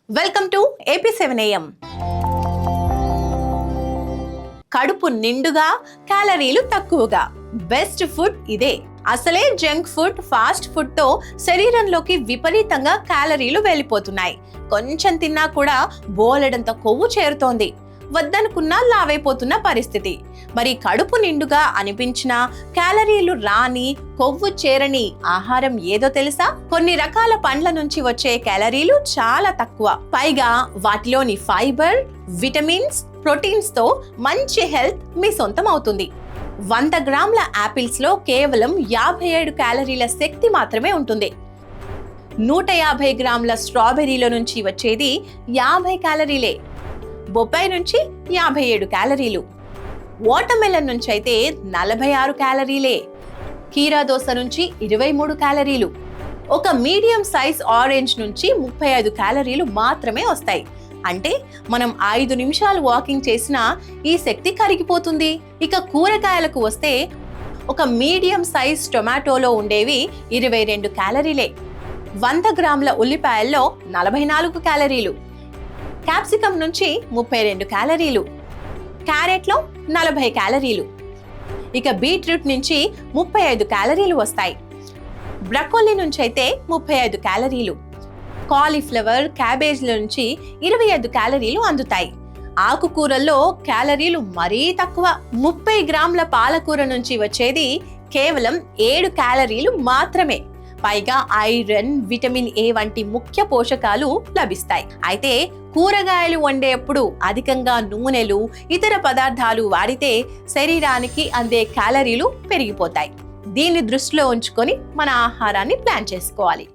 Welcome to AP7am. కడుపు నిండుగా క్యాలరీలు తక్కువగా బెస్ట్ ఫుడ్ ఇదే. అసలే జంక్ ఫుడ్, ఫాస్ట్ ఫుడ్ తో శరీరంలోకి విపరీతంగా క్యాలరీలు వెళ్ళిపోతున్నాయి. కొంచెం తిన్నా కూడా బోలెడంత కొవ్వు చేరుతోంది. వద్దనుకున్నా లావైపోతున్న పరిస్థితి. మరి కడుపు నిండుగా అనిపించినా క్యాలరీలు రాని, కొవ్వు చేరని ఆహారం ఏదో తెలుసా? కొన్ని రకాల పండ్ల నుంచి వచ్చే క్యాలరీలు చాలా తక్కువ. పైగా వాటిలోని ఫైబర్, విటమిన్స్, ప్రోటీన్స్ తో మంచి హెల్త్ మీ సొంతం అవుతుంది. 100 గ్రాముల యాపిల్స్ లో కేవలం 57 క్యాలరీల శక్తి మాత్రమే ఉంటుంది. 150 గ్రాముల స్ట్రాబెర్రీల నుంచి వచ్చేది 50 క్యాలరీలే. బొప్పాయి నుంచి 57 క్యాలరీలు. వాటర్ మెలన్ నుంచి అయితే 46 క్యాలరీలే. కీరా దోస నుంచి 23 క్యాలరీలు. ఒక మీడియం సైజ్ ఆరెంజ్ నుంచి 35 క్యాలరీలు మాత్రమే వస్తాయి. అంటే మనం 5 నిమిషాలు వాకింగ్ చేసినా ఈ శక్తి కరిగిపోతుంది. ఇక కూరగాయలకు వస్తే ఒక మీడియం సైజ్ టొమాటోలో ఉండేవి 22 క్యాలరీలే. 100 గ్రాముల ఉల్లిపాయల్లో 44 క్యాలరీలు. క్యాప్సికమ్ నుంచి 32 క్యాలరీలు. క్యారెట్లో 40 క్యాలరీలు. ఇక బీట్రూట్ నుంచి 35 క్యాలరీలు వస్తాయి. బ్రకోలీ నుంచి అయితే 35 క్యాలరీలు. కాలీఫ్లవర్, క్యాబేజ్ల నుంచి 25 క్యాలరీలు అందుతాయి. ఆకుకూరల్లో క్యాలరీలు మరీ తక్కువ. 30 గ్రాముల పాలకూర నుంచి వచ్చేది కేవలం 7 క్యాలరీలు మాత్రమే. పైగా ఐరన్, విటమిన్ ఏ వంటి ముఖ్య పోషకాలు లభిస్తాయి. అయితే కూరగాయలు వండేప్పుడు అధికంగా నూనెలు, ఇతర పదార్థాలు వాడితే శరీరానికి అందే క్యాలరీలు పెరిగిపోతాయి. దీన్ని దృష్టిలో ఉంచుకొని మన ఆహారాన్ని ప్లాన్ చేసుకోవాలి.